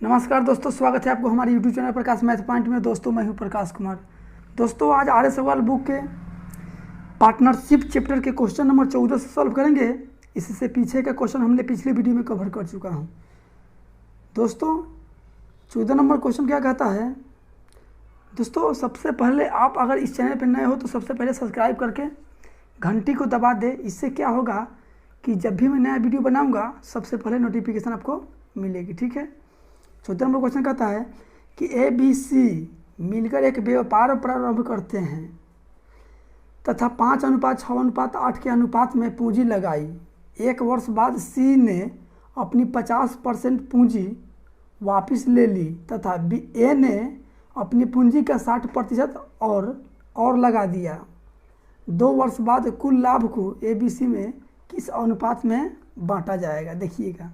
नमस्कार दोस्तों, स्वागत है आपको हमारे यूट्यूब चैनल प्रकाश मैथ पॉइंट में। दोस्तों मैं हूं प्रकाश कुमार। दोस्तों आज आर्य सवाल बुक के पार्टनरशिप चैप्टर के क्वेश्चन नंबर 14 से सॉल्व करेंगे। इससे पीछे का क्वेश्चन हमने पिछले वीडियो में कवर कर चुका हूं। दोस्तों 14 नंबर क्वेश्चन क्या कहता है। दोस्तों सबसे पहले आप अगर इस चैनल पर नए हो तो सबसे पहले सब्सक्राइब करके घंटी को दबा दे। इससे क्या होगा कि जब भी मैं नया वीडियो बनाऊँगा सबसे पहले नोटिफिकेशन आपको मिलेगी। ठीक है। 14 नंबर क्वेश्चन कहता है कि ABC मिलकर एक व्यापार प्रारंभ करते हैं तथा 5:6:8 के अनुपात में पूंजी लगाई। एक वर्ष बाद C ने अपनी 50% पूंजी वापस ले ली तथा A ने अपनी पूंजी का 60% और लगा दिया। 2 वर्ष बाद कुल लाभ को ABC में किस अनुपात में बांटा जाएगा। देखिएगा,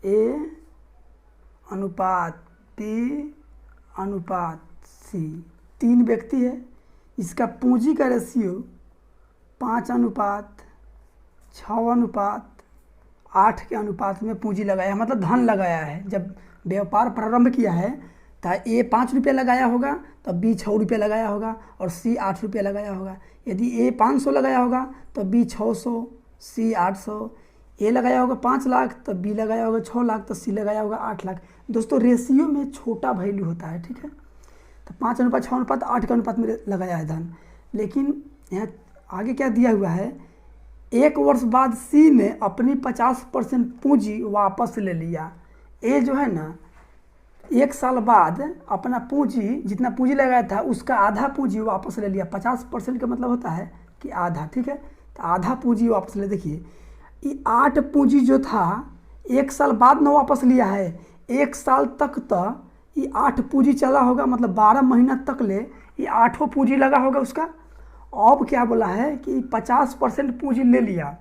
A अनुपात B अनुपात C, 3 व्यक्ति है। इसका पूंजी का रेशियो 5:6:8 के अनुपात में पूंजी लगाया, मतलब धन लगाया है। जब व्यापार प्रारंभ किया है तो A 5 रुपये लगाया होगा तो B 6 रुपये लगाया होगा और C 8 रुपये लगाया होगा। यदि A 500 लगाया होगा तो B 600, C 800। A लगाया होगा 5 लाख तो B लगाया होगा 6 लाख तो C लगाया होगा 8 लाख। दोस्तों रेशियो में छोटा वैल्यू होता है। ठीक है। तो 5:6:8 के अनुपात में लगाया है धन। लेकिन यहाँ आगे क्या दिया हुआ है, 1 वर्ष बाद C ने अपनी 50% पूंजी वापस ले लिया। A जो है ना 1 साल बाद अपना पूंजी, जितना पूंजी लगाया था उसका आधा पूंजी वापस ले लिया। 50% का मतलब होता है कि आधा। ठीक है। तो आधा पूंजी वापस ले। देखिए ये 8 पूंजी जो था 1 साल बाद में वापस लिया है। 1 साल तक तो ये 8 पूंजी चला होगा, मतलब 12 महीना तक ले ये 8 पूंजी लगा होगा उसका। अब क्या बोला है कि 50% पूंजी ले लिया।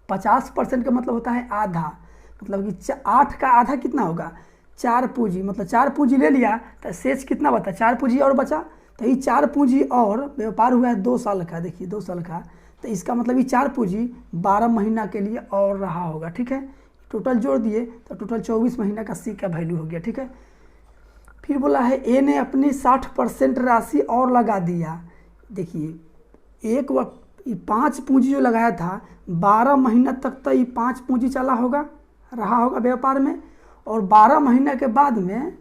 50% का मतलब होता है आधा, मतलब कि 8 का आधा कितना होगा, 4 पूंजी। मतलब 4 पूंजी ले लिया तो शेष कितना बचा, 4 पूंजी और बचा। तो ये 4 पूंजी और व्यापार हुआ है 2 साल का। देखिए 2 साल का, तो इसका मतलब ये 4 पूंजी 12 महीना के लिए और रहा होगा। ठीक है। टोटल जोड़ दिए तो टोटल 24 महीना का C का वैल्यू हो गया। ठीक है। फिर बोला है A ने अपनी 60% राशि और लगा दिया। देखिए 5 पूंजी जो लगाया था 12 महीना तक तो ये 5 पूंजी चला होगा, रहा होगा व्यापार में। और 12 महीना के बाद में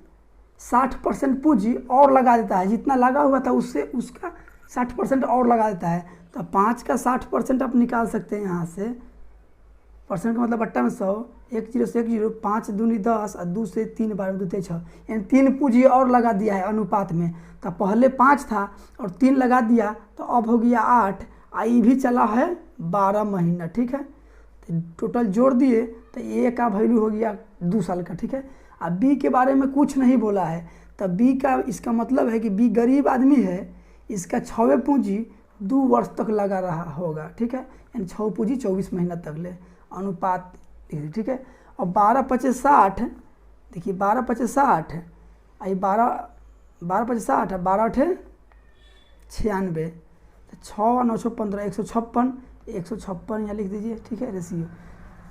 60% पूंजी और लगा देता है। जितना लगा हुआ था उससे उसका 60% और लगा देता है। तो 5 का 60% आप निकाल सकते हैं यहाँ से। परसेंट का मतलब बट्टा में 100, 1 0 से 1 0, 5 दूनी 10 और 2 से 3 12 2 3 6, यानी 3 पूंजी और लगा दिया है अनुपात में। तो पहले 5 था और 3 लगा दिया तो अब हो गया 8। आई भी चला है 12 महीना। ठीक है। तो टोटल जोड़ दिए तो A का वैल्यू हो गया 2 साल का। ठीक है। अब B के बारे में कुछ नहीं बोला है। तो B का इसका मतलब है कि B गरीब आदमी है, इसका 6वें पूंजी 2 वर्ष तक लगा रहा होगा। ठीक है। यानी 6 पूंजी 24 महीना तक ले अनुपात। ठीक है। और 12:5:60, देखिए 12:5:60, आई 12:5:60 12 96, तो 6 9 15 156, 156 यहाँ लिख दीजिए। ठीक है। रेशियो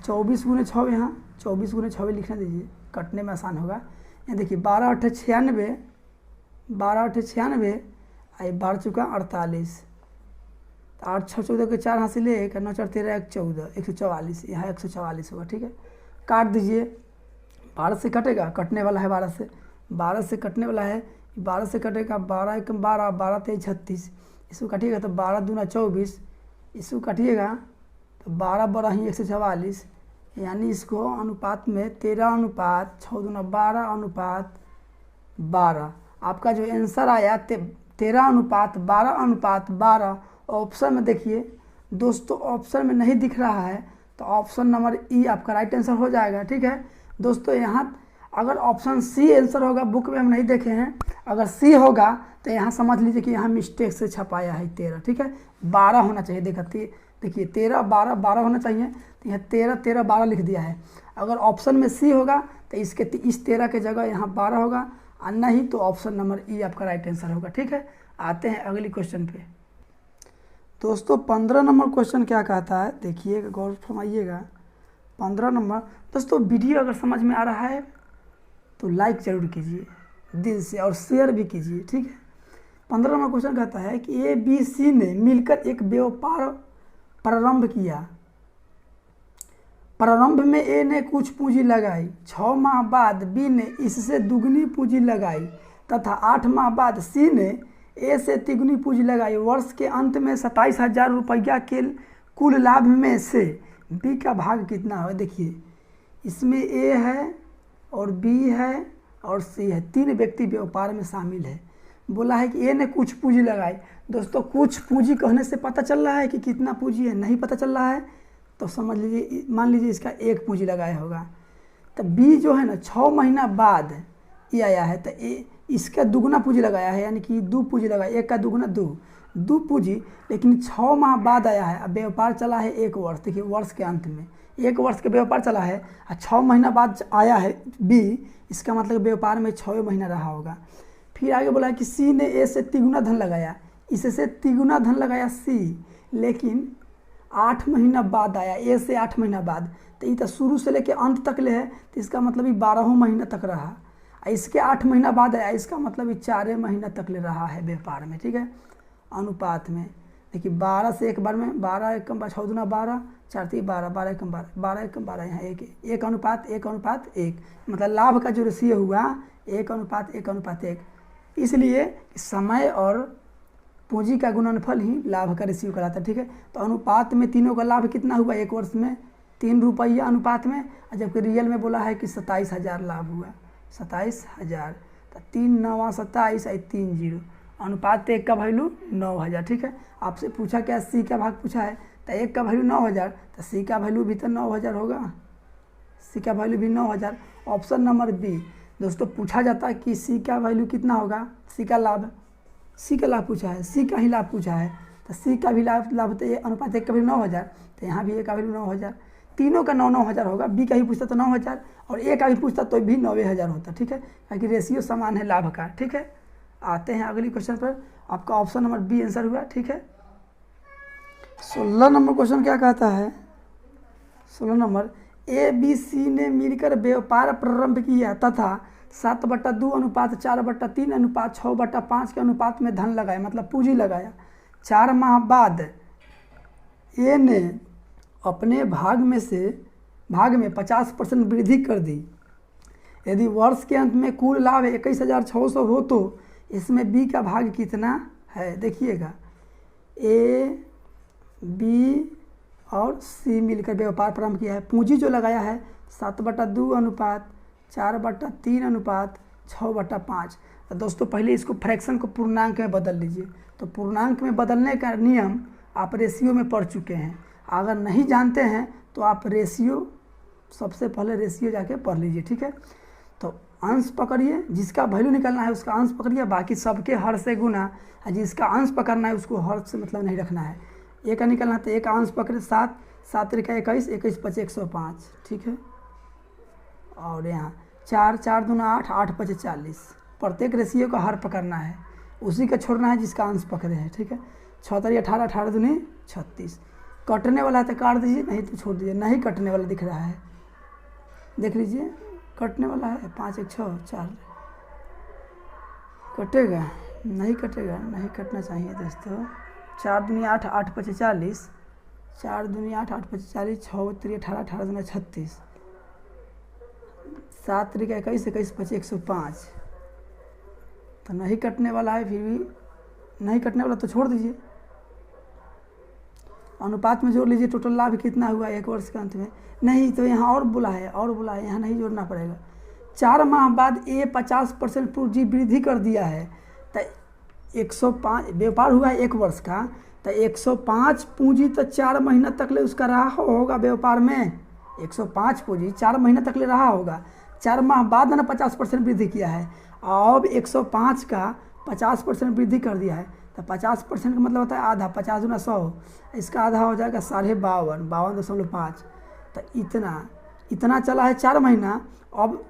24 × 6, यहाँ 24 × 6 लिखना दीजिए, कटने में आसान होगा। यहाँ देखिए 12 8 96, 12 8 96, आई 12 चुका 48, 8 6 14 के 4 हाथ से ले 9 4 13 1 14, 144, यहाँ 144 होगा। ठीक है। काट दीजिए, 12 से कटेगा, कटने वाला है 12 से कटने वाला है। 12 से कटेगा 12 1 12, 12 3 36, इसको काटिएगा तो 12 दूना 24, इसको काटिएगा तो 12 12 ही 144, यानी इसको अनुपात में 13:12:12। आपका जो आंसर आया 13:12:12। ऑप्शन में देखिए दोस्तों, ऑप्शन में नहीं दिख रहा है तो ऑप्शन नंबर E आपका राइट आंसर हो जाएगा। ठीक है। दोस्तों यहाँ अगर ऑप्शन C आंसर होगा, बुक में हम नहीं देखे हैं, अगर C होगा तो यहाँ समझ लीजिए कि यहाँ मिस्टेक से छपाया है 13। ठीक है। 12 होना चाहिए। देखिए 13 12 12 होना चाहिए, तो यहाँ 13 13 12 लिख दिया है। अगर ऑप्शन में C होगा तो इसके इस 13 के जगह यहाँ 12 होगा, और नहीं तो ऑप्शन नंबर E आपका राइट आंसर होगा। ठीक है। आते हैं अगली क्वेश्चन पे। दोस्तों 15 नंबर क्वेश्चन क्या कहता है, देखिएगा, गौर फरमाइएगा। 15 नंबर। दोस्तों वीडियो अगर समझ में आ रहा है तो लाइक जरूर कीजिए दिल से और शेयर भी कीजिए, ठीक है। 15 नंबर क्वेश्चन कहता है कि ए बी सी ने मिलकर एक व्यापार प्रारंभ किया। प्रारंभ में ए ने कुछ पूंजी लगाई, 6 माह बाद बी ने इससे दुगनी पूंजी लगाई तथा 8 माह बाद सी ने ए से तिगुनी पूंजी लगाई। वर्ष के अंत में 27,000 रुपया के कुल लाभ में से बी का भाग कितना है। देखिए इसमें ए है और बी है और सी है, 3 व्यक्ति व्यापार में शामिल है। बोला है कि ए ने कुछ पूंजी लगाई। दोस्तों कुछ पूंजी कहने से पता चल रहा है कि कितना पूंजी है, नहीं पता चल रहा है तो समझ लीजिए, मान लीजिए इसका 1 पूंजी लगाया होगा। तो बी जो है ना 6 महीना बाद ये आया है तो ए इसका दुगुना पूंजी लगाया है, यानी कि 2 पूंजी लगाया, 1 का दुगुना 2 पूंजी, लेकिन 6 माह बाद आया है। अब व्यापार चला है 1 वर्ष। देखिए वर्ष के अंत में 1 वर्ष का व्यापार चला है और 6 महीना बाद आया है बी, इसका मतलब व्यापार में 6 महीना रहा होगा। फिर आगे बोला है कि सी ने ए से तिगुना धन लगाया, इससे तिगुना धन लगाया सी, लेकिन 8 महीना बाद आया, ए से 8 महीना बाद, तो ये तो शुरू से लेकर अंत तक ले है, तो इसका मतलब ये 12 महीना तक रहा। इसके 8 महीना बाद आया, इसका मतलब ये 4 महीना तक ले रहा है व्यापार में, ठीक है। अनुपात में देखिए 12 से 1 बार में 12 1 कम 6 दूना 12 4 3 12 12 1 कम 12 12 1 कम 12, यहाँ 1 अनुपात 1 मतलब लाभ का जो रेशियो हुआ 1 अनुपात 1 इसलिए समय और पूंजी का गुणनफल ही लाभ का रेशियो कहलाता है, ठीक है। तो अनुपात में तीनों का लाभ कितना हुआ 1 वर्ष में 3 रुपया अनुपात में, और जबकि रियल में बोला है कि 27,000 लाभ हुआ, 27,000। तो 3 9 27 और 3 0 अनुपात 1 का वैल्यू 9,000, ठीक है। आपसे पूछा क्या सी का भाग पूछा है, तो 1 का वैल्यू 9,000, तो सी का वैल्यू भी तो 9,000 होगा, सी का वैल्यू भी 9,000। Option number B. दोस्तों पूछा जाता है कि सी का वैल्यू कितना होगा, सी का लाभ पूछा है, सी का ही लाभ पूछा है, तो सी का भी लाभ तो ये अनुपात 1 का वैल्यू 9,000, तो यहाँ भी ए का वैल्यू 9,000, तीनों का 9,000 होगा। बी का ही पूछता तो 9,000 और ए का भी पूछता तो भी 90,000 होता, ठीक है, क्योंकि रेशियो समान है लाभ का, ठीक है। आते हैं अगली क्वेश्चन पर। आपका ऑप्शन नंबर बी आंसर हुआ, ठीक है। 16 नंबर क्वेश्चन क्या कहता है, 16 नंबर ए बी सी ने मिलकर व्यापार प्रारंभ किया तथा 7/2 अनुपात 4/3 अनुपात 6/5 के अनुपात में धन लगाया, मतलब पूंजी लगाया। 4 माह बाद ए ने अपने भाग में 50% वृद्धि कर दी। यदि वर्ष के अंत में कुल लाभ 21,600 हो तो इसमें बी का भाग कितना है। देखिएगा ए बी और सी मिलकर व्यापार प्रारंभ किया है। पूंजी जो लगाया है 7/2 अनुपात 4/3 अनुपात 6/5। तो दोस्तों पहले इसको फ्रैक्शन को पूर्णांक में बदल लीजिए। तो पूर्णांक में बदलने का नियम आप रेशियो में पढ़ चुके हैं। अगर नहीं जानते हैं तो आप रेशियो, सबसे पहले रेशियो जाके पढ़ लीजिए, ठीक है। तो अंश पकड़िए, जिसका वैल्यू निकालना है उसका अंश पकड़िए, बाकी सबके हर से गुना, जिसका अंश पकड़ना है उसको हर से मतलब नहीं रखना है। ए का निकालना है तो ए का अंश पकड़े 7 7 3 21 21 5 105, ठीक है। और यहाँ 4 4 दूना 8 8 5 40, प्रत्येक रेशियो का हर पकड़ना है, उसी का छोड़ना है जिसका अंश पकड़े हैं, ठीक है। 6 3 18 18 दूनी 36, कटने वाला है तो काट दीजिए, नहीं तो छोड़ दीजिए। नहीं कटने वाला दिख रहा है, देख लीजिए कटने वाला है, 5 1 6 4 कटेगा, नहीं कटेगा, नहीं कटना चाहिए दोस्तों। 4 दूनी 8 8 5 40, 4 दूनी 8 8 5 40, 6 3 18 18 दूना 36, 7 3 21 21 5 105। तो नहीं कटने वाला है, फिर भी नहीं कटने वाला तो छोड़ दीजिए। अनुपात में जोड़ लीजिए, टोटल लाभ कितना हुआ 1 वर्ष के अंत में। नहीं तो यहाँ और बोला है, यहाँ नहीं जोड़ना पड़ेगा। 4 माह बाद ए 50% पूंजी वृद्धि कर दिया है, तो 105 व्यापार हुआ है 1 वर्ष का, तो 105 पूंजी तो 4 महीना तक ले उसका रहा होगा व्यापार में। 105 पूंजी 4 महीना तक ले रहा होगा। 4 माह बाद ना 50% वृद्धि किया है, अब 105 का 50% वृद्धि कर दिया है, तो 50% का मतलब होता है आधा, 50 दूना 100, इसका आधा हो जाएगा 52 52.5। तो इतना चला है 4 महीना, अब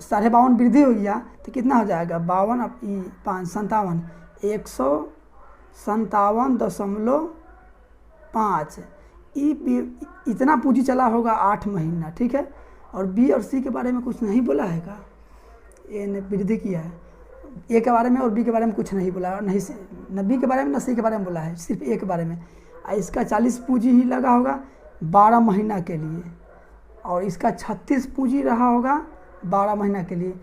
52.5 वृद्धि हो गया तो कितना हो जाएगा 52 अब 5 57 157.5। इतना पूंजी चला होगा 8 महीना, ठीक है। और बी और सी के बारे में कुछ नहीं बोला है का, ए ने वृद्धि किया है। ए के बारे में और बी के बारे में कुछ नहीं बोला, नहीं न बी के बारे में न सी के बारे में बोला है, सिर्फ ए के बारे में। इसका 40 पूंजी ही लगा होगा 12 महीना के लिए, और इसका 36 पूंजी रहा होगा 12 महीना के लिए।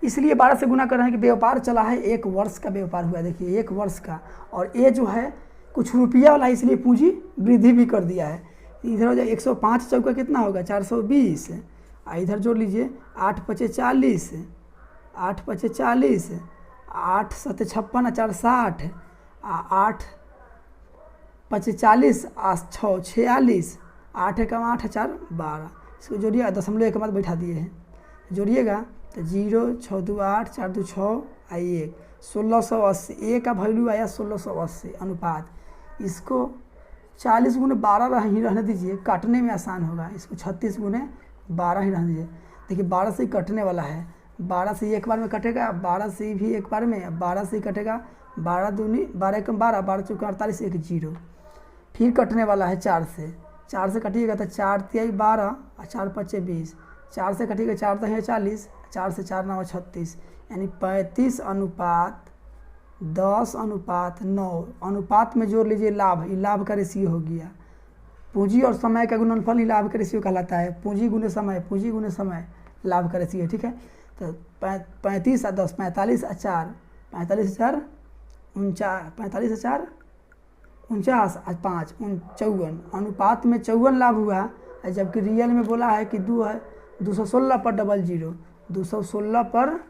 इसलिए 12 से गुना कर रहे हैं कि व्यापार चला है 1 वर्ष का व्यापार हुआ, देखिए 1 वर्ष का। और ये जो है कुछ रुपया वाला, इसलिए पूंजी वृद्धि भी कर दिया है। इधर हो जाए 105 चौका कितना होगा 420, इधर जोड़ लीजिए 8 पचे 40, 8 पचे 40, 8 सते 56, 4 60, 8 पचे 40, 6 46, 8 एकम 8 4 12। इसको जोड़िए, दशमलव एक बाद बैठा दिए हैं, जोड़िएगा तो 0 6 2 8 4 2 6 1 1680। ए का वैल्यू आया 1680 अनुपात। इसको 40 गुने 12 ही रहने दीजिए, काटने में आसान होगा। इसको 36 गुने 12 ही रहने दीजिए। देखिए 12 से ही कटने वाला है, 12 से ही एक बार में कटेगा, 12 से भी एक बार में, 12 से ही कटेगा, 12 दूनी 12 एकम 12, 12 चौका 48, 1 0। फिर कटने वाला है 4 से, 4 से कटिएगा तो 4 तिहाई 12 और 4 पचे 20, 4 से कटिएगा 4 दही 40, 4 से 4 9 36, यानी 35 अनुपात 10 अनुपात 9। अनुपात में जोड़ लीजिए लाभ, ये लाभ का रेशियो हो गया। पूंजी और समय का गुणनफल ही लाभ का रेशियो कहलाता है। पूंजी गुने समय, पूंजी गुने समय लाभ का रेशियो, ठीक है। तो 35 और 10 45 और 4 45,000 45,000 49 और 5 54। अनुपात में 54 लाभ हुआ, जबकि रियल में बोला है कि 216 पर 00, 216 पर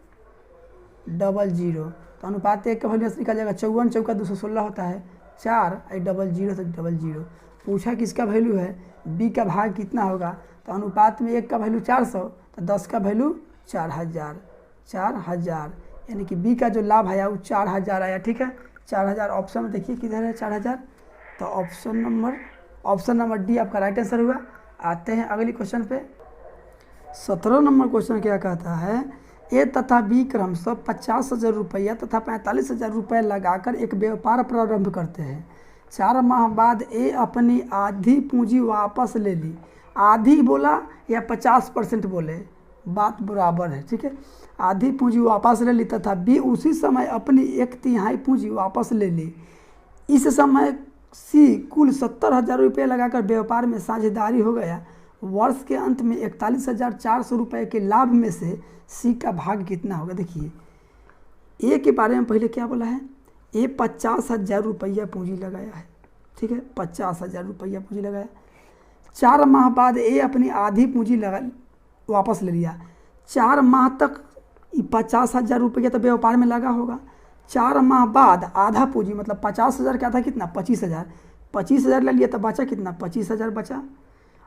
00। तो अनुपात 1 का वैल्यू निकल जाएगा 54 चौका 216 होता है 4 00 तो 00। पूछा किसका वैल्यू है, बी का भाग कितना होगा। तो अनुपात में 1 का वैल्यू 400 तो 10 का वैल्यू 4000, यानी कि बी का जो लाभ आया वो 4000 आया, ठीक है। 4000 ऑप्शन में देखिए किधर है 4000, तो ऑप्शन नंबर डी आपका राइट आंसर हुआ। आते हैं अगली क्वेश्चन पे। 17 नंबर क्वेश्चन क्या कहता है, ए तथा बी क्रमशः 50,000 रुपया तथा 45,000 रुपये लगाकर एक व्यापार प्रारंभ करते हैं। 4 माह बाद ए अपनी आधी पूंजी वापस ले ली। आधी बोला या 50% बोले, बात बराबर है, ठीक है। आधी पूंजी वापस ले ली तथा बी उसी समय अपनी 1/3 पूंजी वापस ले ली। इस समय सी कुल 70,000 रुपये लगाकर व्यापार में साझेदारी हो गया। वर्ष के अंत में 41,400 रुपये के लाभ में से सी का भाग कितना होगा। देखिए ए के बारे में पहले क्या बोला है, ए 50,000 रुपया पूंजी लगाया है, ठीक है। 50,000 रुपया पूंजी लगाया। 4 माह बाद ए अपनी आधी पूंजी वापस ले लिया। 4 माह तक 50,000 रुपया तो व्यापार में लगा होगा। 4 माह बाद आधा पूंजी मतलब 50,000 क्या था, कितना 25,000, 25,000 ले लिया तो बचा कितना 25,000 बचा।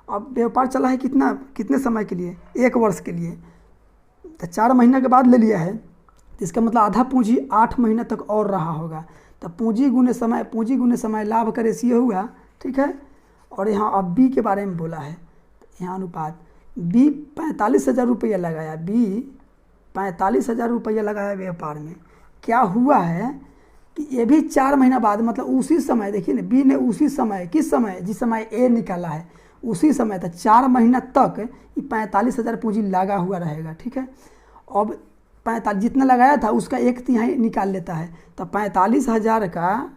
अब व्यापार चला है कितने समय के लिए, 1 वर्ष के लिए। तो 4 महीना के बाद ले लिया है, तो इसका मतलब आधा पूंजी 8 महीना तक और रहा होगा। तो पूंजी गुने समय लाभ का रेशियो हुआ, ठीक है। और यहाँ अब बी के बारे में बोला है, यहाँ अनुपात बी 45,000 रुपया लगाया, बी 45,000 रुपया लगाया व्यापार में। क्या हुआ है कि ये भी 4 महीना बाद मतलब उसी समय, देखिए ना बी ने उसी समय, किस समय, जिस समय ए निकाला है उसी समय तक 4 महीना तक 45,000 पूंजी लगा हुआ रहेगा, ठीक है। अब 45 जितना लगाया था उसका 1/3 निकाल लेता है। तो 45,000 का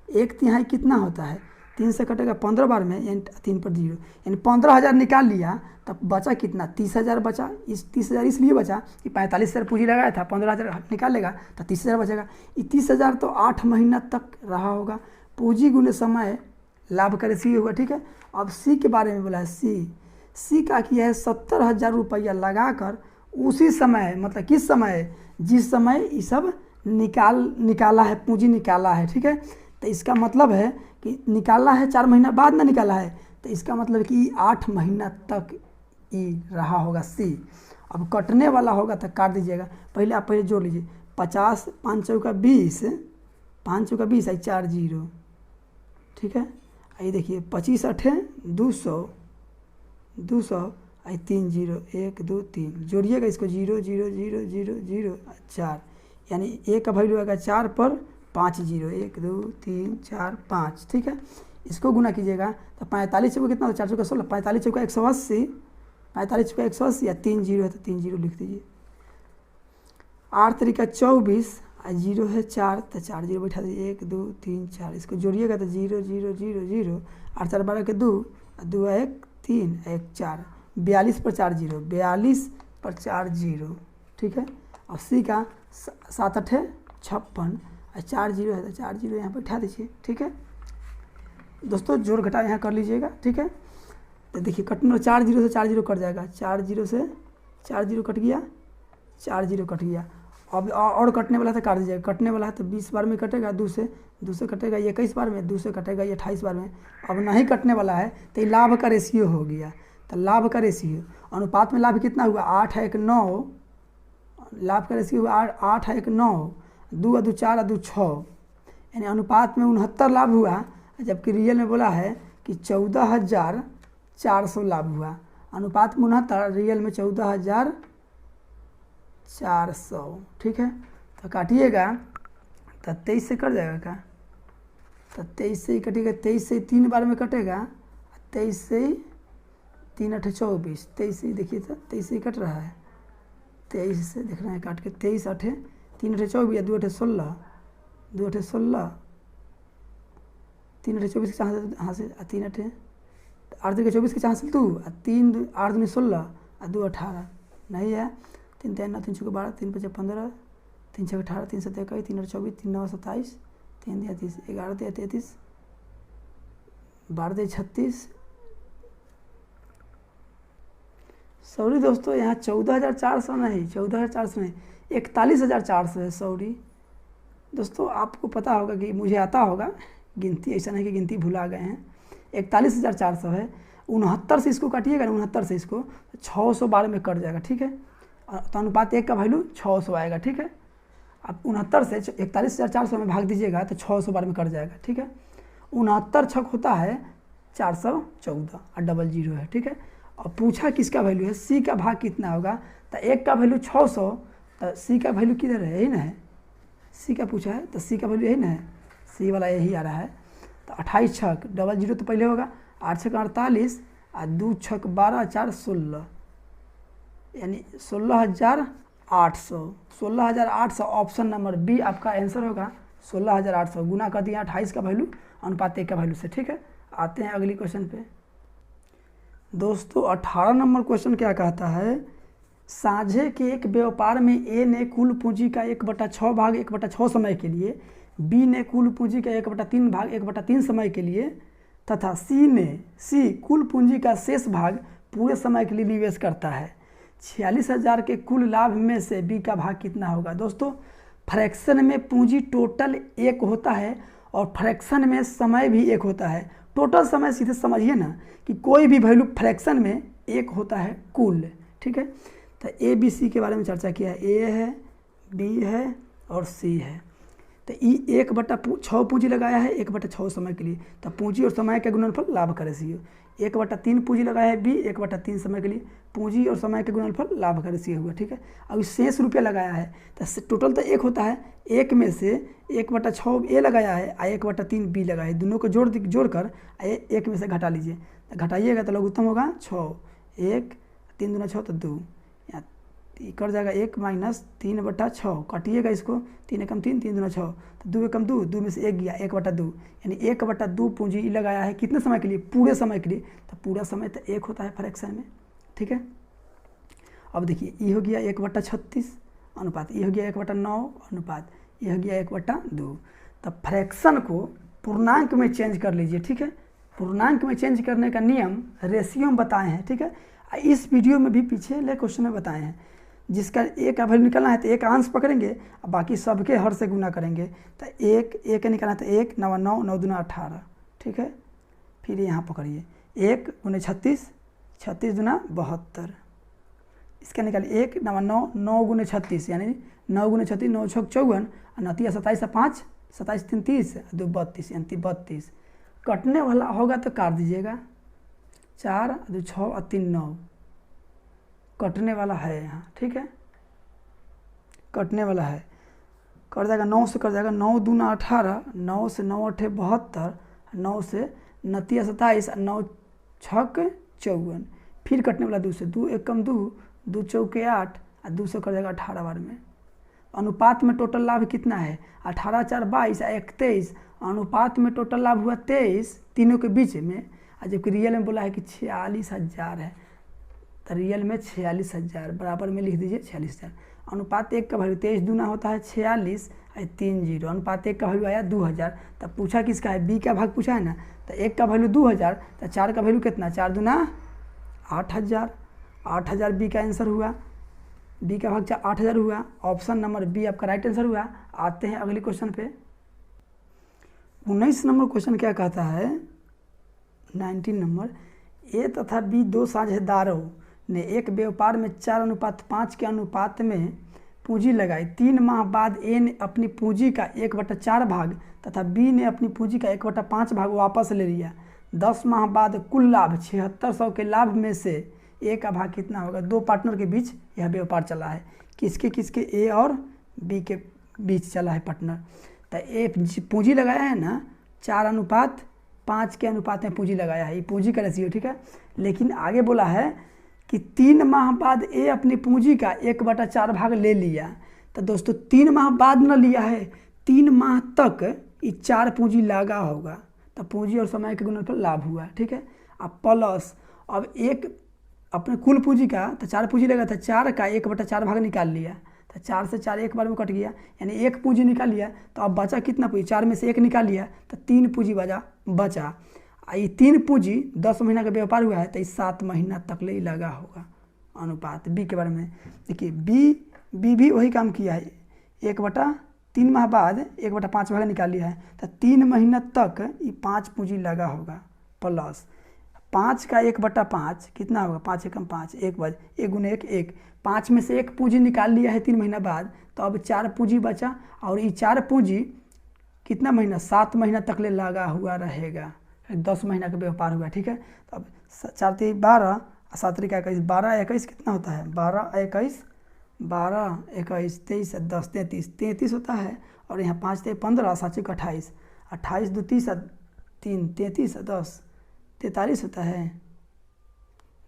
1/3 कितना होता है, 3 से कटेगा 15 बार में, यानी 3 पर 0, यानी 15,000 निकाल लिया। तब बचा कितना 30,000 बचा। इस 30,000 इसलिए बचा कि 45,000 पूंजी लगाया था, 15,000 निकाल लेगा तो 30,000 बचेगा। ये 30,000 तो 8 महीना तक रहा होगा। पूंजी गुने समय लाभ का रेशियो हुआ, ठीक है। अब सी के बारे में बोला है, सी का किया है 70,000 रुपया लगाकर उसी समय, मतलब किस समय, जिस समय ये सब निकाला है, पूंजी निकाला है, ठीक है। तो इसका मतलब है कि निकाला है 4 महीना बाद ना निकाला है, तो इसका मतलब कि 8 महीना तक ये रहा होगा सी। अब कटने वाला होगा तो काट दीजिएगा। पहले जोड़ लीजिए 50 5 चौका 20, 5 चौका 20 आई 4 0, ठीक है। आई देखिए 25 8 200 आई 3 0 1 2 3, जोड़िएगा इसको 0 0 0 0 0 4, यानी ए का वैल्यू आएगा 4 पर 5 0 1 2 3 4 5, ठीक है। इसको गुना कीजिएगा तो 45 चौका कितना, 4 चौका 16, 45 चौका 180, 45 चौका 180 या 3 0 है तो 3 0 लिख दीजिए। 8 तरीका 24 और 0 है 4, तो 4 जीरो बैठा दीजिए, 1 2 3 4, इसको जोड़िएगा तो 0 0 0 0, 8 4 12 के 2, 2 1 3 1 4, 42 पर 4 जीरो, 42 पर 4 जीरो, ठीक है। और सी का 7 8 56 और 4 जीरो है तो 4 जीरो यहाँ बैठा दीजिए, ठीक है। दोस्तों जोड़ घटा यहाँ कर लीजिएगा, ठीक है। तो देखिए कटने 4 जीरो से 4 जीरो कट जाएगा, 4 जीरो से 4 जीरो कट गया, 4 जीरो कट गया। अब और कटने वाला तो काट दीजिएगा, कटने वाला है तो 20 बार में कटेगा, 2 से कटेगा, 21 बार में, 2 से कटेगा, 28 बार में। अब नहीं कटने वाला है तो ये लाभ का रेशियो हो गया। तो लाभ का रेशियो अनुपात में लाभ कितना हुआ, 8 है 1 9, लाभ का रेशियो हुआ 8 है 1 9, 2 2 4 2 6, यानी अनुपात में 69 लाभ हुआ, जबकि रियल में बोला है कि 14,400 लाभ हुआ। अनुपात में 69, रियल में 14,400, ठीक है। तो काटिएगा तो 23 से कट जाएगा क्या, तो 23 से ही कटेगा, 23 से 3 बार में कटेगा, 23 से 3 8 24, 23 से देखिए तो 23 से ही कट रहा है, 23 से देख रहे हैं काट के, 23 8 3 8 24, 2 8 16, 2 8 16, 3 8 24 के यहाँ से 3 8 8 के 24 के चांस 2, 3 8 2 16 और 2 18 नहीं है, 3 3 9 3 6 12, 3 5 15, 3 6 18, 3 7 21, 3 8 24, 3 9 27, 3 दिया 30, 11 दिया 33, 12 दिया 36। सॉरी दोस्तों, यहाँ 14,400 नहीं, 14,400 नहीं, 41,400 है। सॉरी दोस्तों, आपको पता होगा कि मुझे आता होगा गिनती, ऐसा नहीं कि गिनती भुला गए हैं। 41,400 है, 69 से इसको काटिएगा ना, 69 से इसको 600 बार में कट जाएगा, ठीक है। तो अनुपात 1 का वैल्यू 600 आएगा, ठीक है। आप 69 से 41,400 में भाग दीजिएगा तो 600 बार में कट जाएगा, ठीक है। 69 छक होता है 414 और डबल जीरो है, ठीक है। और पूछा किसका वैल्यू है, सी का भाग कितना होगा, तो 1 का वैल्यू 600, तो सी का वैल्यू किधर है, यही ना है, सी का पूछा है तो सी का वैल्यू यही ना है, सी वाला यही आ रहा है। तो 28 छक, डबल जीरो तो पहले होगा, 8 छक 48 और 2 छक 12 4 16, यानी 16,800, 16,800 ऑप्शन नंबर बी आपका आंसर होगा। 16,800 गुना कर दिया 28 का वैल्यू अनुपात 1 का वैल्यू से, ठीक है। आते हैं अगली क्वेश्चन पे। दोस्तों 18 नंबर क्वेश्चन क्या कहता है, साझे के एक व्यापार में ए ने कुल पूंजी का 1/6 भाग 1/6 समय के लिए, बी ने कुल पूंजी का 1/3 भाग 1/3 समय के लिए तथा सी कुल पूंजी का शेष भाग पूरे समय के लिए निवेश करता है। 46,000 के कुल लाभ में से बी का भाग कितना होगा। दोस्तों फ्रैक्शन में पूंजी टोटल 1 होता है और फ्रैक्शन में समय भी 1 होता है। टोटल समय सीधे समझिए ना कि कोई भी वैल्यू फ्रैक्शन में 1 होता है कुल, ठीक है। तो ए बी सी के बारे में चर्चा किया है, ए है, बी है और सी है। तो ई 1/6 पूंजी लगाया है 1/6 समय के लिए, तो पूंजी और समय के गुणनफल लाभ का रेशियो। 1/3 पूंजी लगाया है बी 1/3 समय के लिए, पूंजी और समय के गुणनफल लाभ का रेशियो हुआ, ठीक है। अब शेष रुपया लगाया है तो टोटल तो 1 होता है, 1 में से 1/6 ए लगाया है और 1/3 बी लगाया है, दोनों को जोड़कर 1 में से घटा लीजिए, तो घटाइएगा तो लघुत्तम होगा 6, 1 3 दूना 6 तो 2, कर जाएगा 1 माइनस 3/6, काटिएगा इसको, 3 एकम 3 3 दूना 6, तो 2 एकम 2, 2 में से 1 गया 1/2, यानी 1/2 पूंजी लगाया है कितने समय के लिए, पूरे समय के लिए। तो पूरा समय तो 1 होता है फ्रैक्शन में, ठीक है। अब देखिए ये हो गया 1/36 अनुपात, ये हो गया 1/9 अनुपात, ये हो गया 1/2। तो फ्रैक्शन को पूर्णांक में चेंज कर लीजिए, ठीक है। पूर्णांक में चेंज करने का नियम रेशियो में बताए हैं, ठीक है। इस वीडियो में भी पीछे क्वेश्चन में बताए हैं, जिसका एक का वैल्यू निकालना है तो एक अंश पकड़ेंगे और बाकी सबके हर से गुना करेंगे। तो एक निकालना है तो 1 9 9 9 दूना 18, ठीक है। फिर यहाँ पकड़िए 1 गुने 36, 36 दूना 72, इसका निकालिए 1 9 9 9 गुने 36, यानी 9 गुने 36 9 6 54 और 9 27 5 27 3 30 2 32, यानी 32। कटने वाला होगा तो काट दीजिएगा, 4 2 6 और 3 9 कटने वाला है यहाँ, ठीक है। कटने वाला है, कट जाएगा 9 से कट जाएगा, 9 दूना 18, 9 से 9 8 72, 9 से 9 27 और 9 6 54, फिर कटने वाला 2 से, 2 एकम 2, 2 चौके 8 और 2 से कट जाएगा 18 बार में। अनुपात में टोटल लाभ कितना है 18 4 22 23, अनुपात में टोटल लाभ हुआ 23 तीनों के बीच में, और जबकि रियल में बोला है कि 46,000 है, तो रियल में 46,000 बराबर में लिख दीजिए 46,000। अनुपात 1 का वैल्यू 23 दूना होता है 46 और 3 0, अनुपात 1 का वैल्यू आया 2000। तब पूछा किसका है, बी का भाग पूछा है ना, तो 1 का वैल्यू 2000, तो 4 का वैल्यू कितना, 4 दूना 8000, 8000 बी का आंसर हुआ, बी का भाग 8000 हुआ। ऑप्शन नंबर बी आपका राइट आंसर हुआ। आते हैं अगले क्वेश्चन पे। 19 नंबर क्वेश्चन क्या कहता है, 19 नंबर, ए तथा बी दो साझेदारों ने एक व्यापार में 4:5 के अनुपात में पूंजी लगाई। 3 माह बाद ए ने अपनी पूंजी का 1/4 भाग तथा बी ने अपनी पूंजी का 1/5 भाग वापस ले लिया। 10 माह बाद कुल लाभ 7600 के लाभ में से ए का भाग कितना होगा। दो पार्टनर के बीच यह व्यापार चला है, किसके किसके, ए और बी के बीच चला है पार्टनर। तो ए पूंजी लगाया है ना 4:5 के अनुपात में पूंजी लगाया है, ये पूंजी का रेशियो, ठीक है। लेकिन आगे बोला है कि 3 माह बाद ए अपनी पूंजी का 1/4 भाग ले लिया। तो दोस्तों 3 माह बाद न लिया है, 3 माह तक ये 4 पूंजी लगा होगा, तो पूंजी और समय के गुणनफल लाभ हुआ, ठीक है। अब प्लस, अब एक अपने कुल पूंजी का, तो 4 पूंजी लगा था, 4 का 1/4 भाग निकाल लिया, तो 4 से 4 एक बार में कट गया, यानी 1 पूंजी निकाल लिया। तो अब बचा कितना पूंजी, 4 में से 1 निकाल लिया, तो 3 पूंजी बचा। ये 3 पूंजी 10 महीना का व्यापार हुआ है, तो इस 7 महीना तक ले लगा होगा। अनुपात बी के बारे में देखिए, बी भी वही काम किया है, 1/3 माह बाद 1/5 भाग निकाल लिया है, तो 3 महीना तक ये 5 पूंजी लगा होगा। प्लस 5 का 1/5 कितना होगा, 5 एकम 5, 1 बज 1 गुने 1 1, 5 में से 1 पूंजी निकाल लिया है 3 महीना बाद, तो अब 4 पूंजी बचा, और ये 4 पूंजी कितना महीना, 7 महीना तक ले लगा हुआ रहेगा। 10 महीना का व्यापार हुआ, ठीक है। तो अब 4 3 12 7 3 21, 12 21 कितना होता है, 12 21 23 10 33 होता है, और यहाँ 5 3 15 7 4 28, 28 2 30 3 33 10 43 होता है,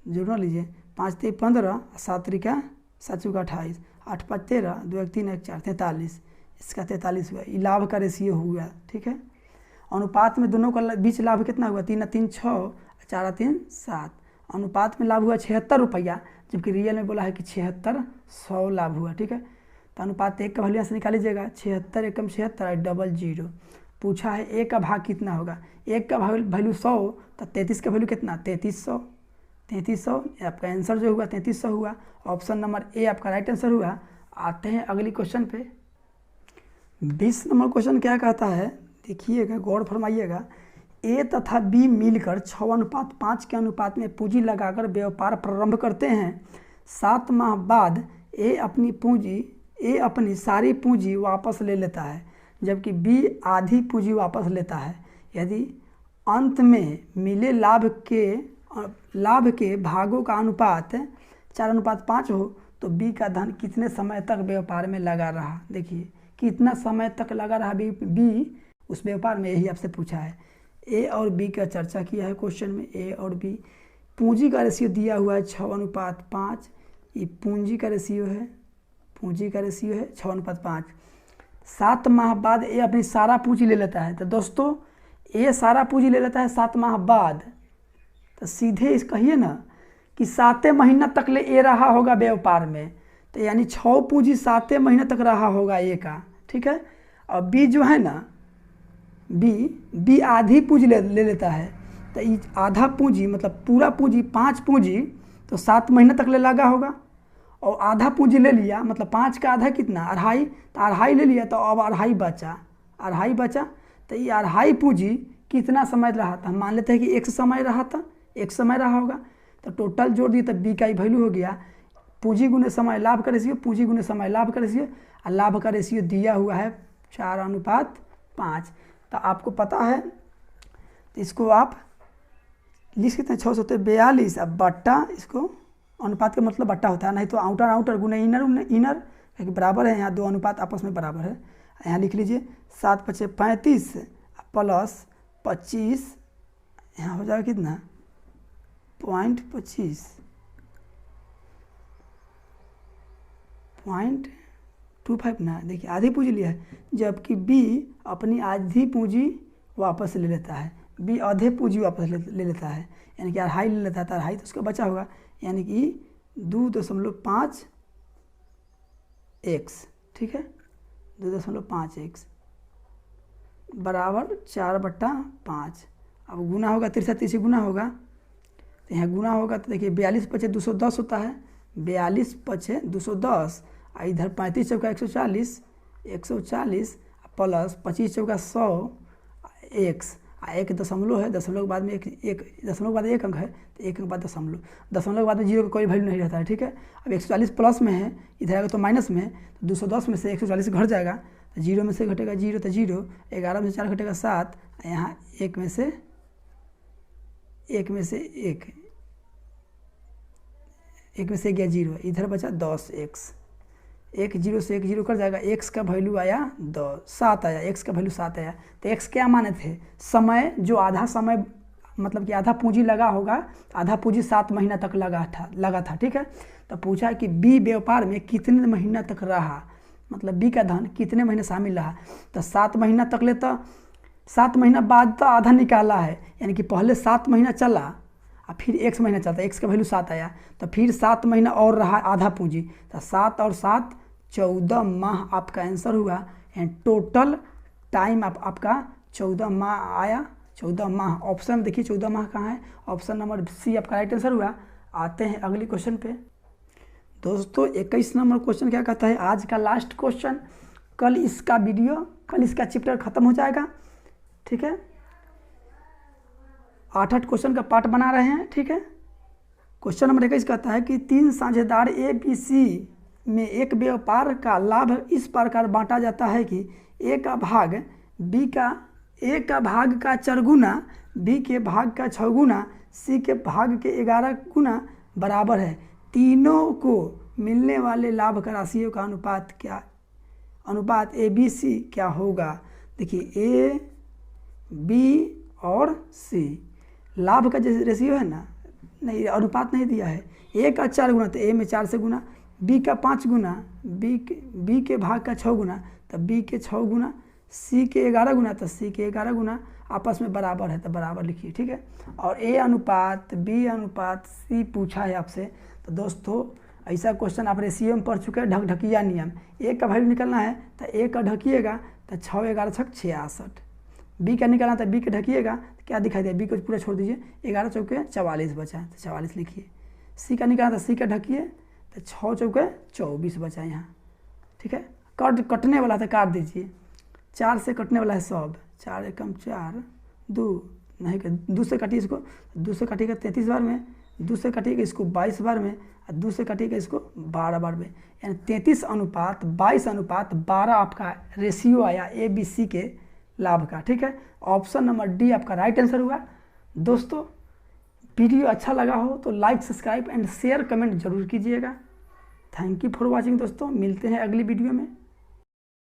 जोड़ लीजिए, 5 3 15 7 3 7 4 28, 8 5 13 2 1 3 1 4 43, इसका 43 हुआ। ये लाभ का रेशियो हुआ, ठीक है। अनुपात में दोनों का बीच लाभ कितना हुआ, 3 3 6 4 3 7, अनुपात में लाभ हुआ 76 रुपया, जबकि रियल में बोला है कि 7600 लाभ हुआ, ठीक है। तो अनुपात 1 का वैल्यू यहाँ से निकालीजिएगा, 76 एकम 76 00। पूछा है ए का भाग कितना होगा, 1 का वैल्यू 100, तो 33 का वैल्यू कितना, 3300 आपका आंसर जो हुआ 3300 हुआ। ऑप्शन नंबर ए आपका राइट आंसर हुआ। आते हैं अगली क्वेश्चन पे। 20 नंबर क्वेश्चन क्या कहता है, देखिएगा, गौर फरमाइएगा। ए तथा बी मिलकर 6:5 के अनुपात में पूंजी लगाकर व्यापार प्रारंभ करते हैं। 7 माह बाद ए अपनी सारी पूंजी वापस ले लेता है, जबकि बी आधी पूंजी वापस लेता है। यदि अंत में मिले लाभ के भागों का अनुपात 4:5 हो, तो बी का धन कितने समय तक व्यापार में लगा रहा। देखिए कितना समय तक लगा रहा बी उस व्यापार में, यही आपसे पूछा है। ए और बी का चर्चा किया है क्वेश्चन में, ए और बी। पूंजी का रेशियो दिया हुआ है 6:5, ये पूंजी का रेशियो है 6:5। 7 माह बाद ए अपनी सारा पूंजी ले लेता है। तो दोस्तों ए सारा पूंजी ले लेता है 7 माह बाद, तो सीधे इस कहिए ना कि 7 महीना तक ले ए रहा होगा व्यापार में, तो यानी 6 पूंजी 7 महीना तक रहा होगा ए का, ठीक है। और बी जो है ना, बी आधी पूंजी ले लेता है, तो ये आधा पूंजी मतलब पूरा पूंजी 5 पूंजी तो 7 महीना तक ले लगा होगा, और आधा पूंजी ले लिया मतलब 5 का आधा कितना, 2.5, तो 2.5 ले लिया, तो अब 2.5 बचा, तो ये 2.5 पूंजी कितना समय रहा था, हम मान लेते हैं कि 1 समय रहा था, 1 समय रहा होगा, तो टोटल जोड़ दिए तो बी का ही वैल्यू हो गया पूंजी गुने समय लाभ का रेशियो, पूंजी गुने समय लाभ का रेशियो, और लाभ का रेशियो दिया हुआ है 4:5। तो आपको पता है, तो इसको आप लिख सकते हैं 642, अब बट्टा, इसको अनुपात का मतलब बट्टा होता है, नहीं तो आउटर गुने इनर बराबर है, यहाँ 2 अनुपात आपस में बराबर है। यहाँ लिख लीजिए 7 5 35 प्लस 25, यहाँ हो जाएगा कितना 0.25 25 ना, देखिए आधी पूंजी लिया है, जबकि बी अपनी आधी पूंजी वापस ले लेता है, बी आधे पूंजी वापस ले लेता है, यानी कि अढ़ाई ले लेता है, तो अढ़ाई तो उसका बचा होगा, यानी कि 2.5x, ठीक है, 2.5x बराबर 4/5। अब गुना होगा, 33 गुना होगा, तो यहाँ गुना होगा तो देखिए 42 पचे 210 होता है, 42 पचे 210, और इधर 35 चौका 140 प्लस 25 चौका 100 x, एक दशमलव है, दशमलव के बाद में एक दशमलव के बाद एक अंक है, तो एक अंक बाद दशमलव, दशमलव के बाद में जीरो का कोई वैल्यू नहीं रहता है, ठीक है। अब 140 प्लस में है, इधर आएगा तो माइनस में है, तो 210 में से 140 घट जाएगा, तो जीरो में से घटेगा जीरो, तो जीरो, 11 में से 4 घटेगा 7, यहाँ एक में से एक गया जीरो, इधर बचा 10x, एक जीरो से एक जीरो कर जाएगा, x का वैल्यू आया 7 आया, x का वैल्यू 7 आया, तो x क्या माने थे, समय, जो आधा समय मतलब कि आधा पूंजी लगा होगा, आधा पूंजी 7 महीना तक लगा था, ठीक है। तो पूछा कि बी व्यापार में कितने महीना तक रहा, मतलब बी का धन कितने महीने शामिल रहा, तो 7 महीना तक ले, तो 7 महीना बाद तो आधा निकाला है, यानी कि पहले 7 महीना चला और फिर x महीना चलता, x का वैल्यू 7 आया, तो फिर 7 महीना और रहा आधा पूंजी, तो 7 और 7 14 माह आपका आंसर हुआ, एंड टोटल टाइम आपका 14 माह आया, 14 माह। ऑप्शन में देखिए 14 माह कहाँ है, ऑप्शन नंबर सी आपका राइट आंसर हुआ। आते हैं अगली क्वेश्चन पे दोस्तों। 21 नंबर क्वेश्चन क्या कहता है, आज का लास्ट क्वेश्चन, कल इसका चैप्टर खत्म हो जाएगा, ठीक है। 8 क्वेश्चन का पार्ट बना रहे हैं, ठीक है। क्वेश्चन नंबर 21 कहता है कि 3 साझेदार ABC में एक व्यापार का लाभ इस प्रकार बांटा जाता है कि ए का भाग का 4 गुना, बी के भाग का 6 गुना, सी के भाग के 11 गुना बराबर है। तीनों को मिलने वाले लाभ का राशियों का अनुपात ABC क्या होगा। देखिए ए, बी और सी, लाभ का जैसे रेशियो है ना, नहीं अनुपात नहीं दिया है, ए का 4 गुना तो ए में 4 से गुना, बी का 5 गुना, बी के भाग का 6 गुना तो बी के 6 गुना, सी के 11 गुना तो सी के 11 गुना, आपस में बराबर है तो बराबर लिखिए, ठीक है। और ए अनुपात बी अनुपात सी पूछा है आपसे, तो दोस्तों ऐसा क्वेश्चन आप रेशियो में पढ़ चुके हैं, ढकढकिया नियम, ए का वैल्यू निकलना है तो ए का ढकिएगा तो 6 11 6 66, बी का निकालना था, बी का ढकिएगा तो क्या दिखाई दे, बी को पूरा छोड़ दीजिए, 11 चौके 44 बचा है तो 44 लिखिए। सी का निकालना था, सी का ढकिए तो 6 चौके 24 बचा है यहाँ, ठीक है। कटने वाला था, काट दीजिए, 4 से कटने वाला है सब, 4 एकम 4, 2 नहीं कर, 2 से काटिए इसको, 2 से काटिएगा 33 बार में, 2 से काटिएगा इसको 22 बार में, और 2 से काटिएगा इसको 12 बार में, यानी 33 अनुपात 22 अनुपात 12 आपका रेशियो आया ABC के लाभ का, ठीक है। ऑप्शन नंबर डी आपका राइट आंसर हुआ। दोस्तों वीडियो अच्छा लगा हो तो like, subscribe and share comment जरूर कीजिएगा। थैंक यू फॉर वॉचिंग दोस्तों, मिलते हैं अगली वीडियो में।